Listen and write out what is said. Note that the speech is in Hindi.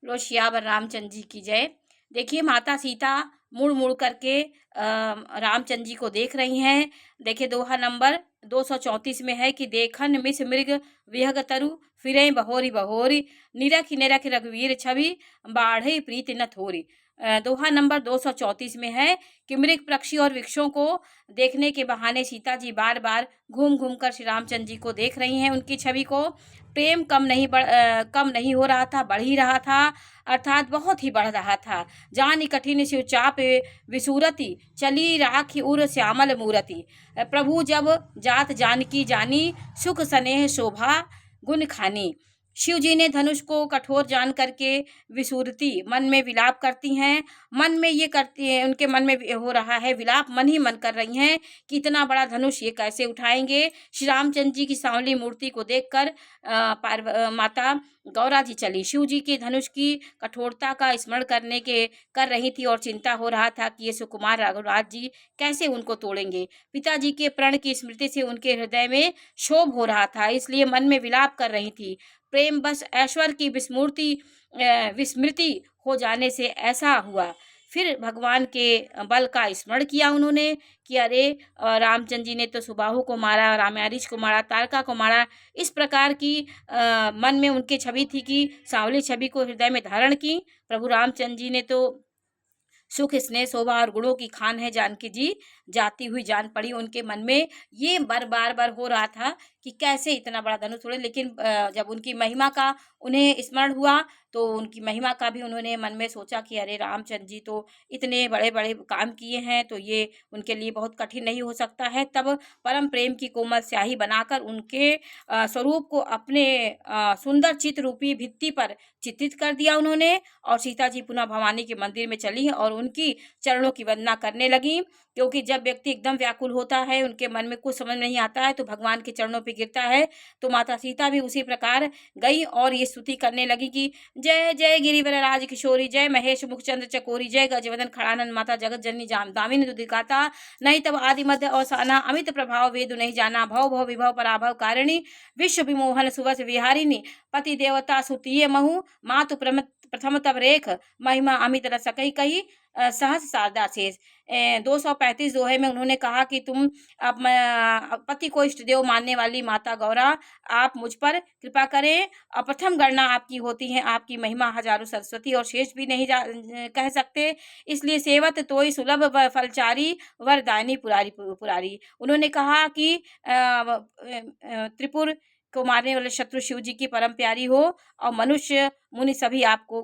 लो सियावर रामचंद्र जी की जय। देखिए माता सीता मुड़ मुड़ करके रामचंद्र जी को देख रही हैं। देखिए दोहा नंबर 234 में है कि देखन मिस मृग विहग तरु फिरें बहोरी बहोरी निरख निरख रघुवीर छवि बाढ़े प्रीति न थोरी। दोहा नंबर 234 में है कि मृग पक्षी और वृक्षों को देखने के बहाने सीता जी बार बार घूम घूम कर श्री रामचंद्र जी को देख रही हैं। उनकी छवि को प्रेम कम नहीं हो रहा था, बढ़ ही रहा था, अर्थात बहुत ही बढ़ रहा था। जानी कठिन शिव चाप विसूरति चली राखी उर श्यामल मूरति। प्रभु जब जात जानकी जानी सुख स्नेह शोभा गुण खानी। शिव जी ने धनुष को कठोर जान करके विसूरती मन में विलाप करती हैं। मन में ये करती है, उनके मन में हो रहा है विलाप, मन ही मन कर रही हैं कि इतना बड़ा धनुष ये कैसे उठाएंगे। श्री रामचंद्र जी की सांवली मूर्ति को देखकर माता गौरा जी चली। शिव जी के धनुष की कठोरता का स्मरण कर रही थी और चिंता हो रहा था कि ये सुकुमार रघुराज जी कैसे उनको तोड़ेंगे। पिताजी के प्रण की स्मृति से उनके हृदय में क्षोभ हो रहा था, इसलिए मन में विलाप कर रही थी। प्रेम बस ऐश्वर्य की विस्मृति हो जाने से ऐसा हुआ। फिर भगवान के बल का स्मरण किया उन्होंने कि अरे रामचंद्र जी ने तो सुबाहु को मारा, रामारिच को मारा, तारका को मारा। इस प्रकार की मन में उनकी छवि थी कि सांवली छवि को हृदय में धारण की। प्रभु रामचंद्र जी ने तो सुख स्नेह शोभा और गुणों की खान है जानकी जी जाती हुई जान पड़ी। उनके मन में ये बार बार हो रहा था कि कैसे इतना बड़ा धनुष तोड़े। लेकिन जब उनकी महिमा का उन्हें स्मरण हुआ तो उनकी महिमा का भी उन्होंने मन में सोचा कि अरे रामचंद्र जी तो इतने बड़े बड़े काम किए हैं, तो ये उनके लिए बहुत कठिन नहीं हो सकता है। तब परम प्रेम की कोमल स्याही बनाकर उनके स्वरूप को अपने सुंदर चित्र रूपी भित्ति पर चित्रित कर दिया उन्होंने। और सीता जी पुनः भवानी के मंदिर में चली और उनकी चरणों की वंदना करने लगी। क्योंकि जब व्यक्ति एकदम व्याकुल होता है, उनके मन में कुछ समझ नहीं आता है, तो भगवान के चरणों पे गिरता है। तो माता सीता भी उसी प्रकार गई और ये स्तुति करने लगी कि जय जय गिरिवर राज किशोरी, जय महेश मुखचंद्र चकोरी, जय गजवदन खड़ानंद माता जगत जननी जाम दामिनी दुदिकाता, नहीं तब आदि मध्य अवसाना अमित प्रभाव वेद नहीं जाना, भव भव विभव पराभव कारिणी विश्व विमोहन सुवस विहारिणी, पति देवता सुतीय महु मातु प्रथम तब रेख महिमा अमित रस सकई कही सहस शारदा शेष। 235 दोहे में उन्होंने कहा कि तुम पति को इष्ट देव मानने वाली माता गौरा, आप मुझ पर कृपा करें। प्रथम गणना आपकी होती है, आपकी महिमा हजारों सरस्वती और शेष भी नहीं कह सकते। इसलिए सेवत तोई सुलभ फलचारी वरदानी पुरारी पुरारी। उन्होंने कहा कि त्रिपुर को मारने वाले शत्रु शिव जी की परम प्यारी हो और मनुष्य मुनि सभी आपको